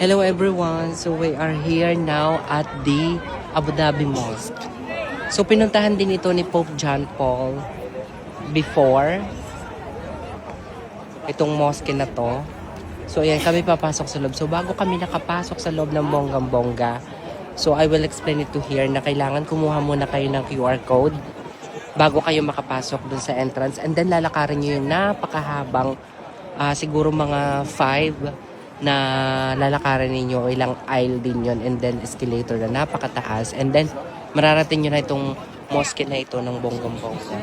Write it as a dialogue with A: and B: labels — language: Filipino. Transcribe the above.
A: Hello everyone! So we are here now at the Abu Dhabi Mosque. So pinuntahan din ito ni Pope John Paul before itong mosque na to. So ayan, kami papasok sa loob. So bago kami nakapasok sa loob ng bonggang-bongga, so I will explain it to here na kailangan kumuha muna kayo ng QR code bago kayo makapasok dun sa entrance. And then lalakarin nyo yung napakahabang, siguro mga 5 na lalakarin ninyo, ilang aisle din yon, and then escalator na napakataas, and then mararating nyo na itong mosque na ito ng bonggang-bongga.